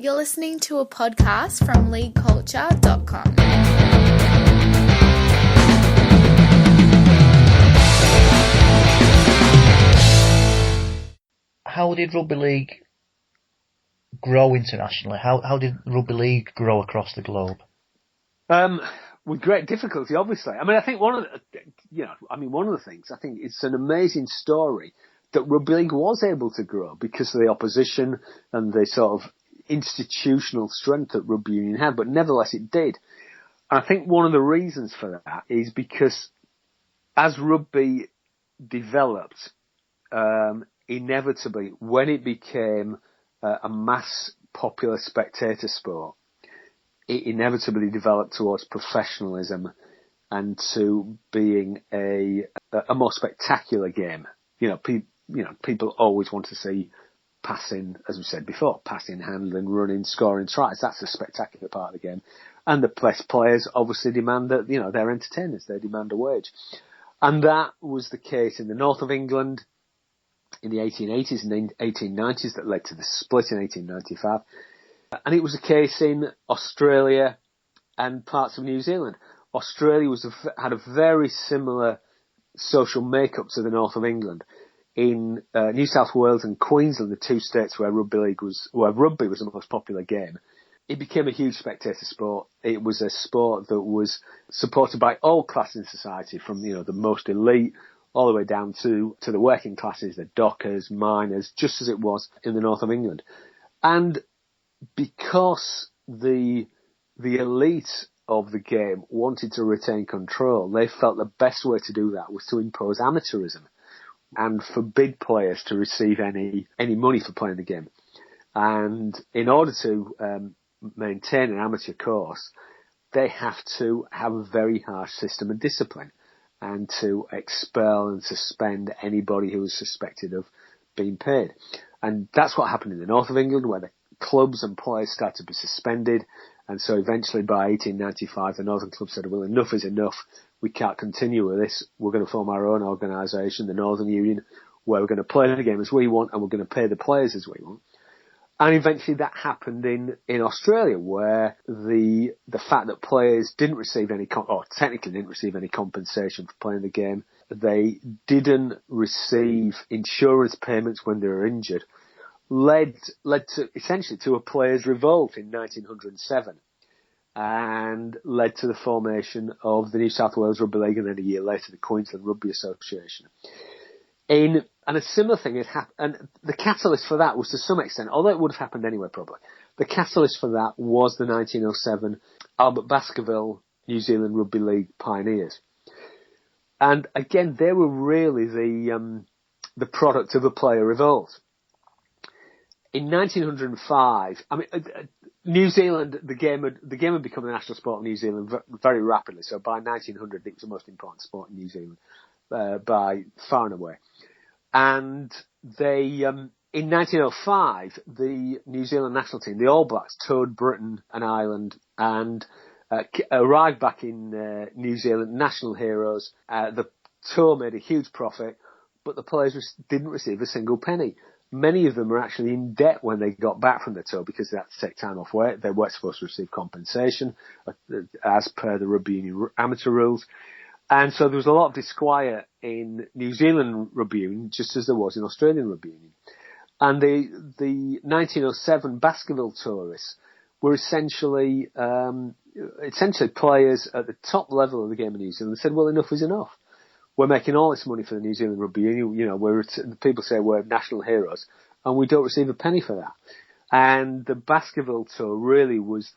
You're listening to a podcast from leagueculture.com. How did rugby league grow internationally? How did rugby league grow across the globe? With great difficulty, obviously. I mean, I think one of the things, I think it's an amazing story that rugby league was able to grow because of the opposition and the sort of institutional strength that rugby union had, but nevertheless it did. And I think one of the reasons for that is because as rugby developed, inevitably, when it became a mass popular spectator sport, it inevitably developed towards professionalism and to being a more spectacular game. People always want to see passing, as we said before, passing, handling, running, scoring tries. That's the spectacular part of the game. And the best players obviously demand that, they're entertainers. They demand a wage. And that was the case in the north of England in the 1880s and 1890s that led to the split in 1895. And it was the case in Australia and parts of New Zealand. Australia had a very similar social makeup to the north of England. In New South Wales and Queensland, the two states where rugby was the most popular game, it became a huge spectator sport. It was a sport that was supported by all classes in society, from the most elite all the way down to the working classes, the dockers, miners, just as it was in the north of England. And because the elite of the game wanted to retain control, they felt the best way to do that was to impose amateurism and forbid players to receive any money for playing the game. And in order to maintain an amateur course, they have to have a very harsh system of discipline and to expel and suspend anybody who was suspected of being paid. And that's what happened in the north of England, where the clubs and players started to be suspended. And so eventually by 1895, the northern club said, well, enough is enough. We can't continue with this. We're going to form our own organisation, the Northern Union, where we're going to play the game as we want and we're going to pay the players as we want. And eventually that happened in Australia, where the fact that players technically didn't receive any compensation for playing the game, they didn't receive insurance payments when they were injured, led to essentially to a players' revolt in 1907, and led to the formation of the New South Wales Rugby League, and then a year later the Queensland Rugby Association. And a similar thing had happened, and the catalyst for that was, to some extent, although it would have happened anyway probably, the catalyst for that was the 1907 Albert Baskerville New Zealand Rugby League pioneers. And again, they were really the product of a player revolt. In 1905, New Zealand, the game had become the national sport of New Zealand very rapidly. So by 1900, it was the most important sport in New Zealand, by far and away. And they, in 1905, the New Zealand national team, the All Blacks, toured Britain and Ireland and arrived back in New Zealand, national heroes. The tour made a huge profit, but the players didn't receive a single penny. Many of them were actually in debt when they got back from the tour because they had to take time off work. They weren't supposed to receive compensation as per the rugby union amateur rules. And so there was a lot of disquiet in New Zealand rugby union, just as there was in Australian rugby union. And the 1907 Baskerville tourists were essentially players at the top level of the game in New Zealand. They said, well, enough is enough. We're making all this money for the New Zealand Rugby Union. People say we're national heroes, and we don't receive a penny for that. And the Baskerville tour really was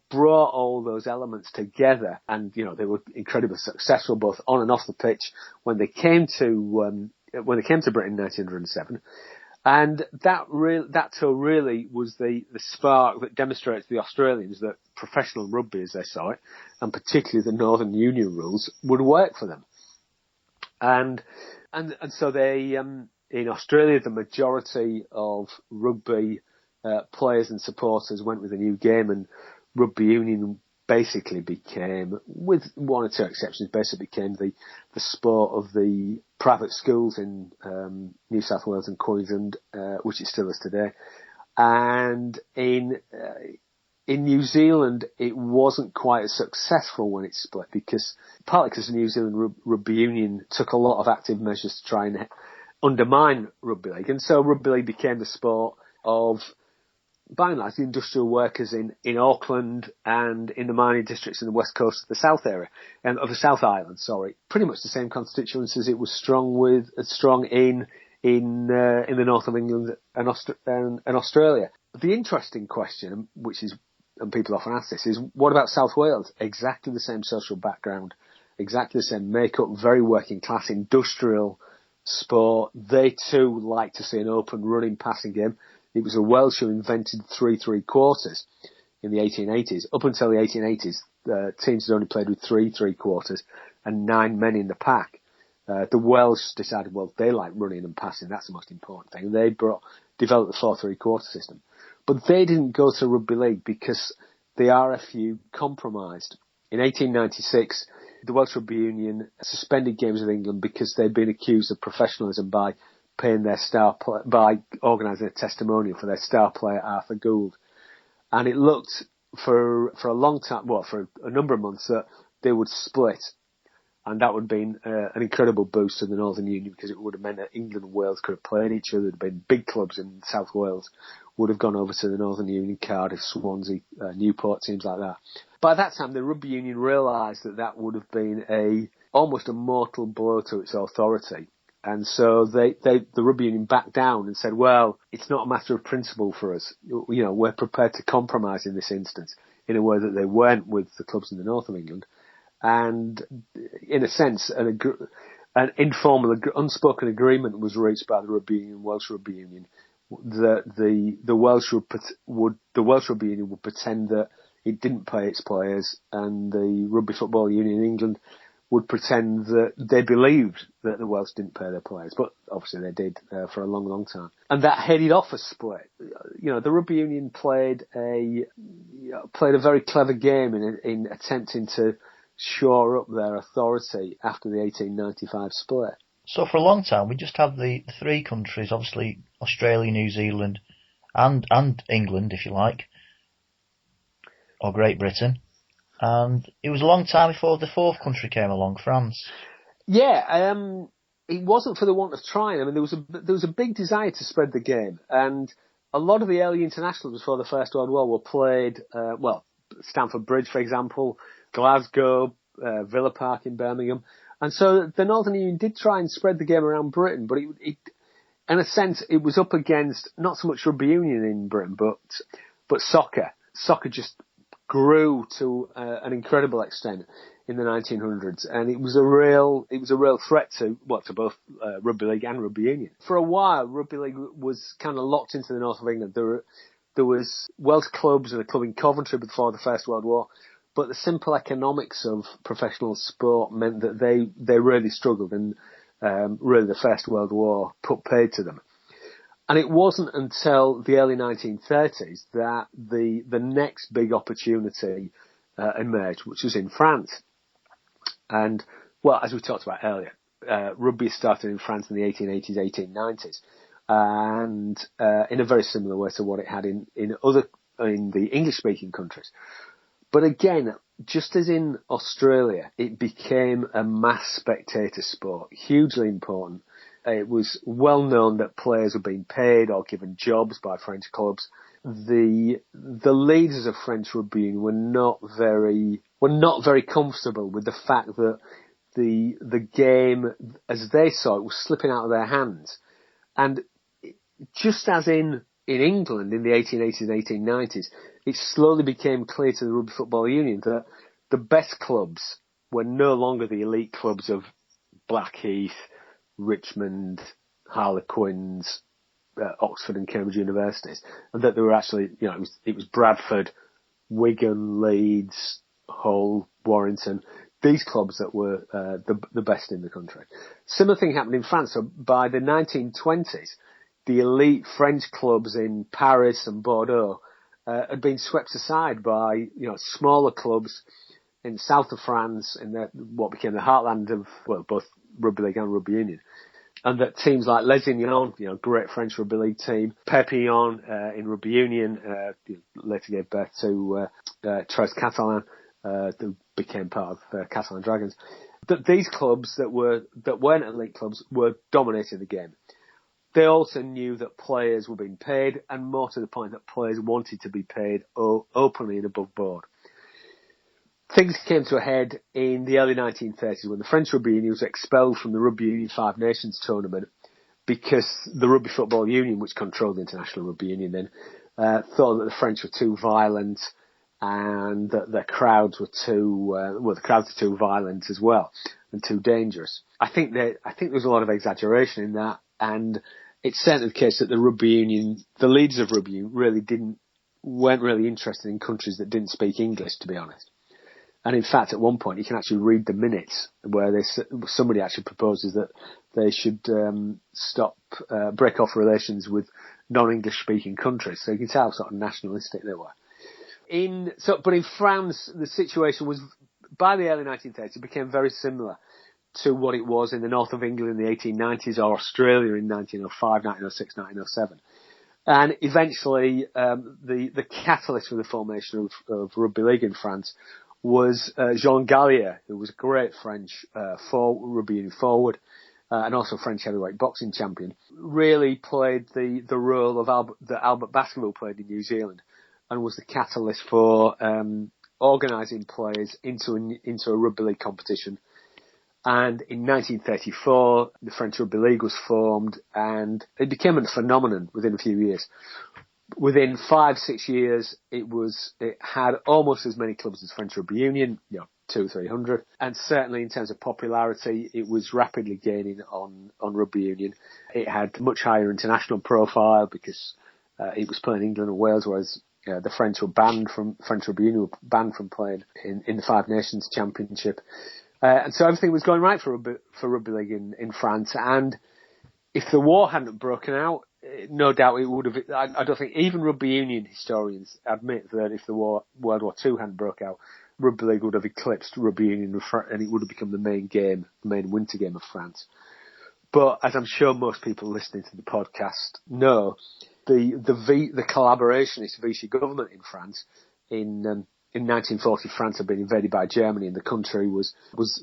brought all those elements together, and they were incredibly successful both on and off the pitch when they came to Britain in 1907. And that tour really was the spark that demonstrates to the Australians that professional rugby, as they saw it, and particularly the Northern Union rules, would work for them. And so they, in Australia, the majority of rugby players and supporters went with the new game, and rugby union basically became, with one or two exceptions, became the sport of the private schools in New South Wales and Queensland, which it still is today. And in New Zealand, it wasn't quite as successful when it split, partly because the New Zealand Rugby Union took a lot of active measures to try and undermine rugby league. And so rugby league became the sport of, by and large, the industrial workers in Auckland and in the mining districts in the west coast of the South area, of the South Island, sorry. Pretty much the same constituencies it was strong in the north of England and Australia. The interesting question, and people often ask this, is what about South Wales? Exactly the same social background, exactly the same makeup, very working class, industrial sport. They too like to see an open running passing game. It was the Welsh who invented 3/3-quarters in the 1880s. Up until the 1880s, teams had only played with 3/3-quarters and 9 men in the pack. The Welsh decided, well, they like running and passing. That's the most important thing. They developed the 4/3-quarter system. But they didn't go to rugby league because the RFU compromised. In 1896, the Welsh Rugby Union suspended games with England because they'd been accused of professionalism by paying their by organising a testimonial for their star player Arthur Gould. And it looked for a long time, for a number of months, that they would split. And that would have been an incredible boost to the Northern Union, because it would have meant that England and Wales could have played each other. There would have been big clubs in South Wales would have gone over to the Northern Union, Cardiff, Swansea, Newport, teams like that. By that time, the Rugby Union realised that would have been almost a mortal blow to its authority. And so the Rugby Union backed down and said, well, it's not a matter of principle for us. We're prepared to compromise in this instance, in a way that they weren't with the clubs in the north of England. And in a sense, an informal, unspoken agreement was reached by the Rugby Union and Welsh Rugby Union that the Welsh Rugby Union would pretend that it didn't pay its players, and the Rugby Football Union in England would pretend that they believed that the Welsh didn't pay their players, but obviously they did for a long, long time. And that headed off a split. The Rugby Union played a very clever game in attempting to shore up their authority after the 1895 split. So for a long time, we just had the three countries, obviously Australia, New Zealand, and England, if you like, or Great Britain. And it was a long time before the fourth country came along, France. Yeah, it wasn't for the want of trying. I mean, there was a big desire to spread the game, and a lot of the early internationals before the First World War were played. Stamford Bridge, for example, Glasgow, Villa Park in Birmingham, and so the Northern Union did try and spread the game around Britain, but it in a sense, it was up against not so much rugby union in Britain, but soccer. Soccer just grew to an incredible extent in the 1900s, and it was a real threat to both rugby league and rugby union. For a while, rugby league was kind of locked into the north of England. There was Welsh clubs and a club in Coventry before the First World War, but the simple economics of professional sport meant that they really struggled, and really the First World War put paid to them. And it wasn't until the early 1930s that the next big opportunity emerged, which was in France. And, well, as we talked about earlier, rugby started in France in the 1880s, 1890s, and in a very similar way to what it had in the English-speaking countries. But again, just as in Australia, it became a mass spectator sport, hugely important. It was well known that players were being paid or given jobs by French clubs. The leaders of French rugby union were not very comfortable with the fact that the game, as they saw it, was slipping out of their hands. And just as in England in the 1880s and 1890s, it slowly became clear to the Rugby Football Union that the best clubs were no longer the elite clubs of Blackheath, Richmond, Harlequins, Oxford and Cambridge universities, and that there were actually, it was Bradford, Wigan, Leeds, Hull, Warrington, these clubs that were the best in the country. Similar thing happened in France. So by the 1920s, the elite French clubs in Paris and Bordeaux had been swept aside by smaller clubs in south of France, in what became the heartland of both rugby league and rugby union. and that teams like Les Unions, great French rugby league team, Pt1 in rugby union, later gave birth to Tres Catalan, who became part of Catalan Dragons. That these clubs that weren't elite clubs were dominating the game. They also knew that players were being paid, and more to the point that players wanted to be paid openly and above board. Things came to a head in the early 1930s when the French Rugby Union was expelled from the Rugby Union Five Nations tournament because the Rugby Football Union, which controlled the International Rugby Union then, thought that the French were too violent and that the crowds were too violent as well and too dangerous. I think there was a lot of exaggeration in that, and it's certainly the case that the Rugby Union, the leaders of Rugby Union, weren't really interested in countries that didn't speak English, to be honest. And in fact, at one point, you can actually read the minutes where somebody actually proposes that they should break off relations with non-English speaking countries. So you can tell how sort of nationalistic they were. But in France, the situation was, by the early 1930s, it became very similar to what it was in the north of England in the 1890s or Australia in 1905, 1906, 1907. And eventually, the catalyst for the formation of rugby league in France was Jean Gallier, who was a great French rugby union forward and also French heavyweight boxing champion. Really played the role of that Albert Baskerville played in New Zealand, and was the catalyst for organising players into a rugby league competition. And in 1934, the French Rugby League was formed, and it became a phenomenon within a few years. Within 5-6 years, it had almost as many clubs as French Rugby Union, 200-300. And certainly in terms of popularity, it was rapidly gaining on Rugby Union. It had much higher international profile because it was playing England and Wales, whereas the French Rugby Union were banned from playing in the Five Nations Championship. And so everything was going right for rugby league in France. And if the war hadn't broken out, no doubt it would have. I don't think even rugby union historians admit that if the World War II hadn't broke out, rugby league would have eclipsed rugby union, and it would have become the main winter game of France. But as I'm sure most people listening to the podcast know, the collaborationist Vichy government in France in 1940, France had been invaded by Germany, and the country was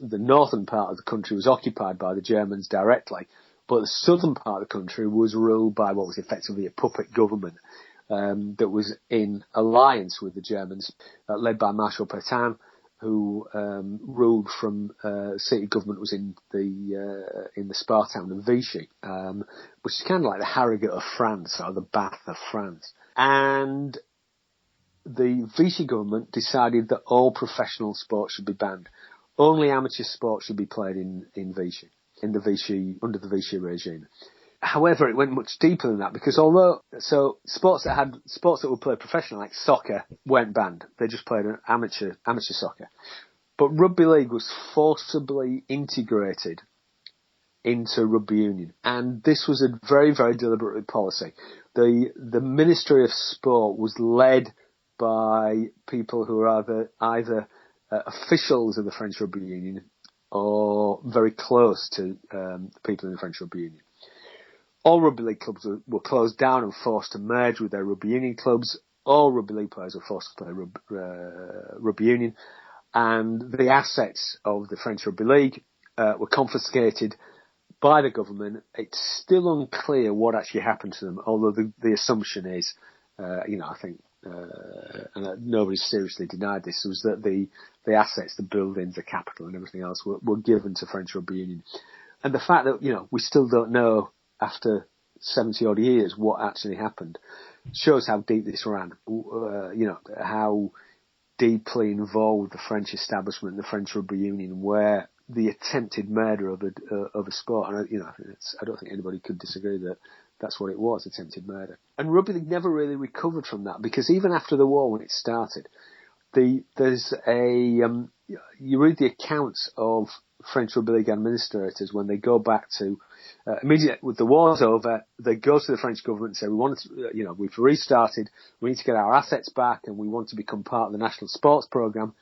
the northern part of the country was occupied by the Germans directly, but the southern part of the country was ruled by what was effectively a puppet government that was in alliance with the Germans, led by Marshal Pétain, who ruled from city government was in the spa town of Vichy, which is kind of like the Harrogate of France or the Bath of France, and the Vichy government decided that all professional sports should be banned. Only amateur sports should be played in Vichy, under the Vichy regime. However, it went much deeper than that because sports that were played professionally, like soccer, weren't banned. They just played an amateur soccer. But rugby league was forcibly integrated into rugby union, and this was a very, very deliberate policy. The Ministry of Sport was led by people who are either officials of the French Rugby Union or very close to the people in the French Rugby Union. All rugby league clubs were closed down and forced to merge with their rugby union clubs. All rugby league players were forced to play rugby union, and the assets of the French Rugby League were confiscated by the government. It's still unclear what actually happened to them, although the assumption is, I think, and nobody's seriously denied this, was that the assets, the buildings, the capital and everything else were given to French Rugby Union. And the fact that, we still don't know after 70 odd years what actually happened shows how deep this ran, how deeply involved the French establishment and the French Rugby Union were the attempted murder of a sport. And, I don't think anybody could disagree that that's what it was, attempted murder. And rugby league never really recovered from that because even after the war, when it started, you read the accounts of French Rugby League administrators when they go back to immediately with the war's over, they go to the French government and say, we've restarted, we need to get our assets back, and we want to become part of the national sports programme.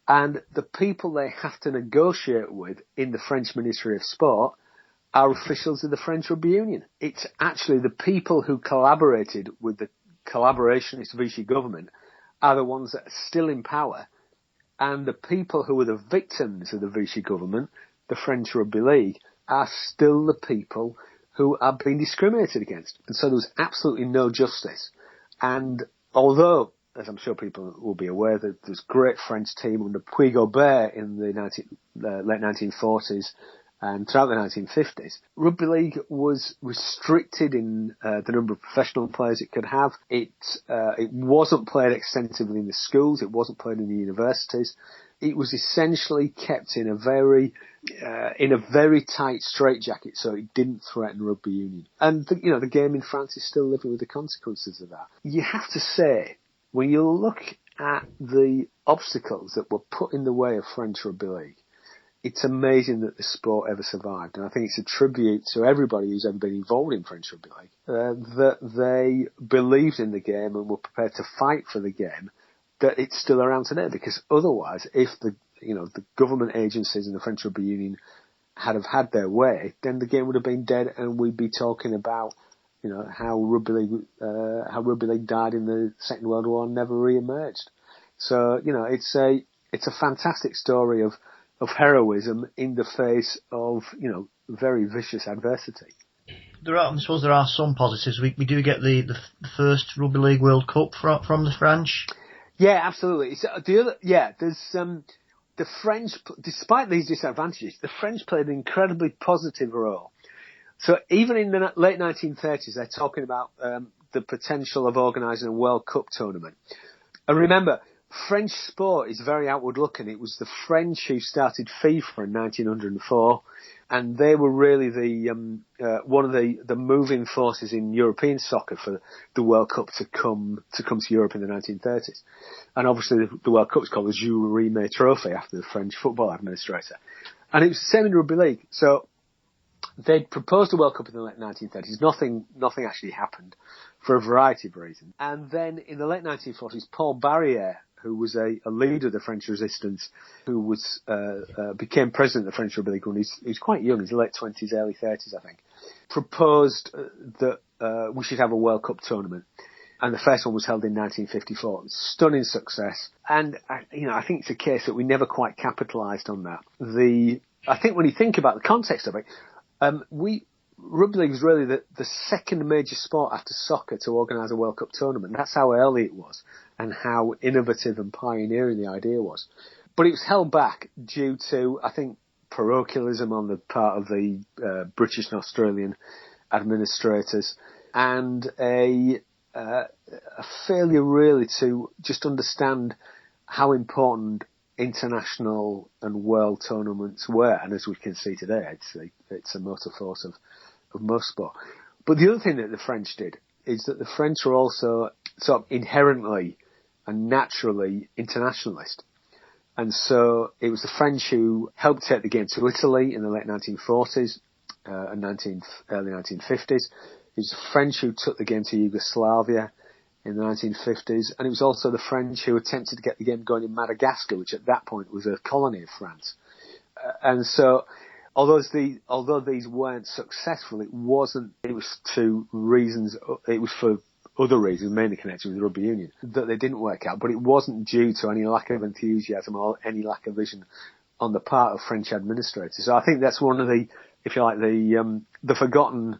And the people they have to negotiate with in the French Ministry of Sport are officials of the French Rugby Union. It's actually the people who collaborated with the collaborationist Vichy government are the ones that are still in power, and the people who were the victims of the Vichy government, the French Rugby League, are still the people who are being discriminated against. And so there was absolutely no justice. And although, as I'm sure people will be aware, that there's a great French team under Puy Gobert in the late 1940s and throughout the 1950s, rugby league was restricted in the number of professional players it could have. It wasn't played extensively in the schools. It wasn't played in the universities. It was essentially kept in a very tight straitjacket, so it didn't threaten rugby union. And the game in France is still living with the consequences of that. You have to say, when you look at the obstacles that were put in the way of French rugby league, it's amazing that the sport ever survived. And I think it's a tribute to everybody who's ever been involved in French rugby league, that they believed in the game and were prepared to fight for the game, that it's still around today. Because otherwise, if the government agencies and the French Rugby Union had their way, then the game would have been dead, and we'd be talking about, how rugby league died in the Second World War and never re-emerged. So, it's a fantastic story of heroism in the face of, very vicious adversity. I suppose there are some positives. We do get the first Rugby League World Cup from the French. Yeah, absolutely. There's the French, despite these disadvantages, the French played an incredibly positive role. So even in the late 1930s, they're talking about the potential of organising a World Cup tournament. And remember, French sport is very outward looking. It was the French who started FIFA in 1904, and they were really one of the moving forces in European soccer for the World Cup to come to Europe in the 1930s. And obviously the World Cup is called the Jules Rimet Trophy after the French football administrator. And it was the same in rugby league. So they'd proposed a World Cup in the late 1930s. Nothing actually happened for a variety of reasons. And then in the late 1940s, Paul Barrière, who was a leader of the French resistance, who became president of the French Rugby League when he was quite young, his late 20s, early 30s, I think, proposed that we should have a World Cup tournament. And the first one was held in 1954. Stunning success. And, I think it's a case that we never quite capitalised on that. I think when you think about the context of it, rugby league was really the second major sport after soccer to organise a World Cup tournament. That's how early it was and how innovative and pioneering the idea was. But it was held back due to, I think, parochialism on the part of the British and Australian administrators, and a failure really to just understand how important international and world tournaments were. And as we can see today, it's a motor force of most sport. But the other thing that the French did is that the French were also sort of inherently and naturally internationalist. And so it was the French who helped take the game to Italy in the late 1940s and early 1950s. It was the French who took the game to Yugoslavia in the 1950s. And it was also the French who attempted to get the game going in Madagascar, which at that point was a colony of France. And so although these weren't successful, it was for other reasons, mainly connected with the rugby union, that they didn't work out. But it wasn't due to any lack of enthusiasm or any lack of vision on the part of French administrators. So I think that's one of the, if you like, the forgotten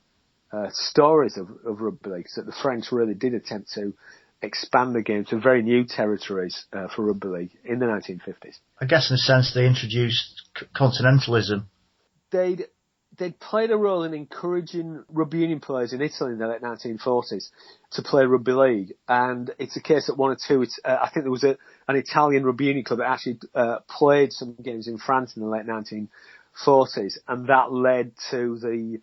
stories of rugby league, that the French really did attempt to expand the game to very new territories for rugby league in the 1950s. I guess in a sense they introduced continentalism. They'd played a role in encouraging rugby union players in Italy in the late 1940s to play rugby league. And it's a case that one or two, I think there was an Italian rugby union club that actually played some games in France in the late 1940s. And that led to the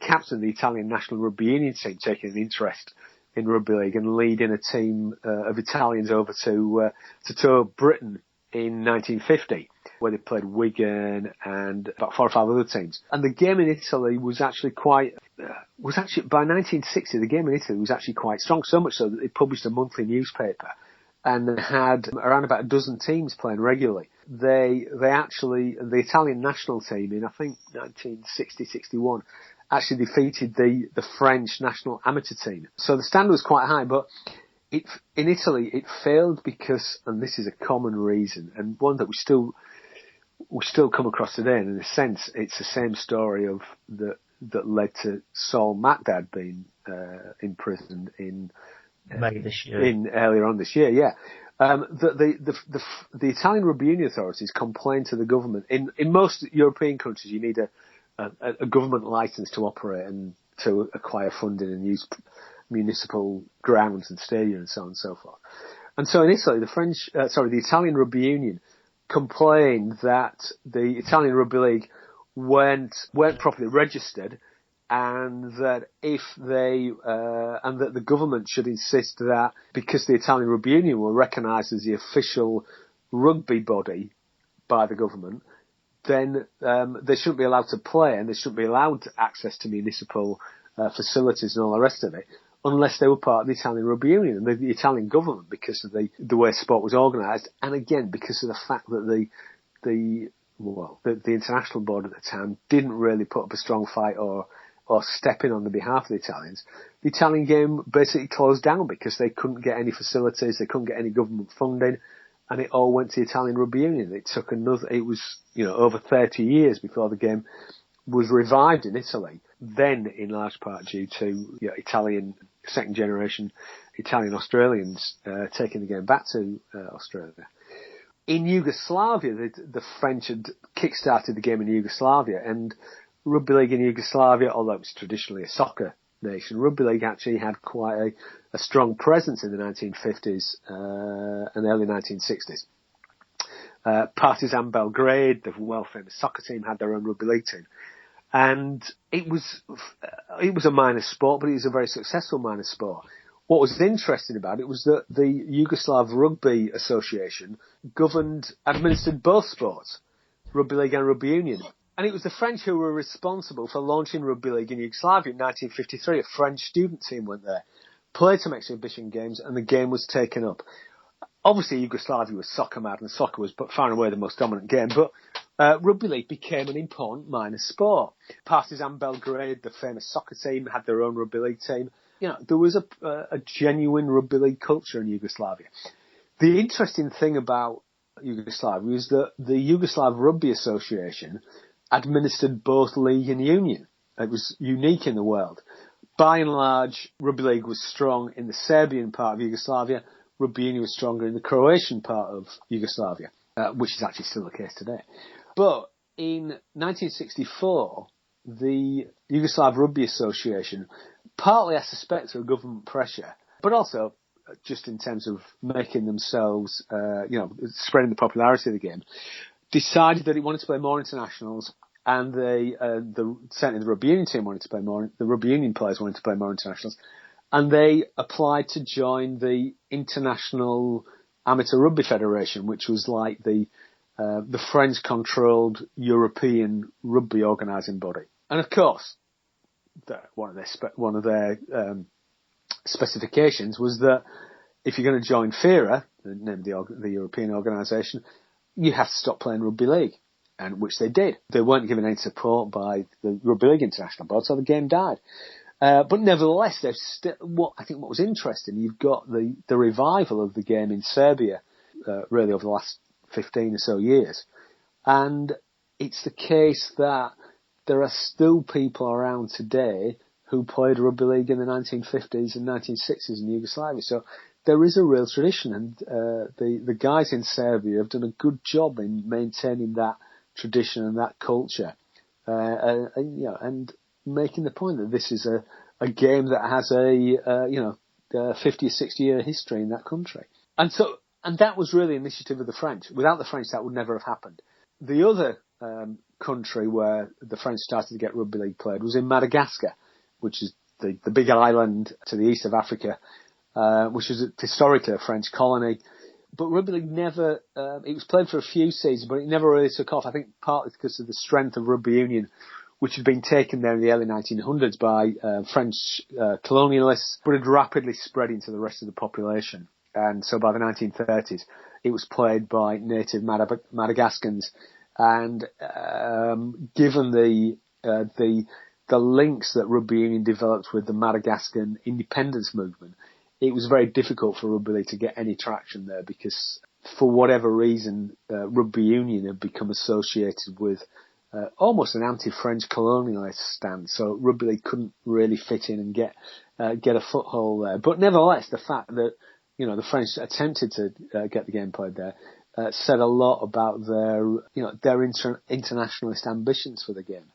captain of the Italian national rugby union team taking an interest in rugby league and leading a team of Italians over to tour Britain in 1950, where they played Wigan and about 4 or 5 other teams. And the game in Italy was actually by 1960, the game in Italy was actually quite strong, so much so that they published a monthly newspaper and had around about a dozen teams playing regularly. the Italian national team in, I think, 1960-61, actually defeated the French national amateur team. So the standard was quite high, but in Italy it failed because, and this is a common reason, and one that we still come across today, and in a sense it's the same story of that led to Saul Makdad being imprisoned in May this year. Earlier on this year, yeah. The Italian Rugby Union authorities complained to the government. In most European countries, you need a government license to operate and to acquire funding and use municipal grounds and stadiums and so on and so forth. And so in Italy, the Italian Rugby Union complained that the Italian Rugby League weren't properly registered, and that that the government should insist that because the Italian Rugby Union were recognised as the official rugby body by the government, then they shouldn't be allowed to play and they shouldn't be allowed access to municipal facilities and all the rest of it unless they were part of the Italian Rugby Union and the Italian government, because of the way sport was organised, and again because of the fact that the international board at the time didn't really put up a strong fight or step in on the behalf of the Italians. The Italian game basically closed down because they couldn't get any facilities, they couldn't get any government funding, and it all went to the Italian Rugby Union. It was over 30 years before the game was revived in Italy, then in large part due to Italian second generation Italian Australians taking the game back to Australia. In Yugoslavia, the French had kick-started the game in Yugoslavia, and Rugby League in Yugoslavia, although it was traditionally a soccer nation, Rugby League actually had quite a strong presence in the 1950s and early 1960s. Partizan Belgrade, the world-famous soccer team, had their own Rugby League team. And it was a minor sport, but it was a very successful minor sport. What was interesting about it was that the Yugoslav Rugby Association administered both sports, Rugby League and Rugby Union. And it was the French who were responsible for launching Rugby League in Yugoslavia in 1953. A French student team went there, played some exhibition games, and the game was taken up. Obviously, Yugoslavia was soccer mad, and soccer was far and away the most dominant game, but Rugby League became an important minor sport. Partizan Belgrade, the famous soccer team, had their own Rugby League team. There was a genuine Rugby League culture in Yugoslavia. The interesting thing about Yugoslavia is that the Yugoslav Rugby Association administered both league and union. It was unique in the world. By and large, Rugby League was strong in the Serbian part of Yugoslavia. Rugby Union was stronger in the Croatian part of Yugoslavia, which is actually still the case today. But in 1964, the Yugoslav Rugby Association, partly I suspect through government pressure, but also just in terms of making themselves, spreading the popularity of the game, decided that it wanted to play more internationals, and certainly the Rugby Union team wanted to play more. The Rugby Union players wanted to play more internationals, and they applied to join the International Amateur Rugby Federation, which was like the French-controlled European rugby organising body. And of course, one of their specifications was that if you're going to join FIRA, the name of the European organisation, you have to stop playing Rugby League, and which they did. They weren't given any support by the Rugby League International Board, so the game died. But nevertheless, what was interesting, you've got the revival of the game in Serbia, really over the last 15 or so years. And it's the case that there are still people around today who played Rugby League in the 1950s and 1960s in Yugoslavia. So there is a real tradition, and the guys in Serbia have done a good job in maintaining that tradition and that culture, and making the point that this is a game that has a 50 or 60 year history in that country. And that was really an initiative of the French. Without the French, that would never have happened. The other country where the French started to get rugby league played was in Madagascar, which is the big island to the east of Africa, which was historically a French colony. But rugby league never, it was played for a few seasons, but it never really took off. I think partly because of the strength of rugby union, which had been taken there in the early 1900s by French colonialists, but had rapidly spread into the rest of the population. and so by the 1930s, it was played by native Madagascans. And given the links that rugby union developed with the Madagascan independence movement, it was very difficult for rugby league to get any traction there because, for whatever reason, rugby union had become associated with almost an anti-French colonialist stance. So rugby league couldn't really fit in and get a foothold there. But nevertheless, the fact that the French attempted to get the game played there said a lot about their internationalist ambitions for the game.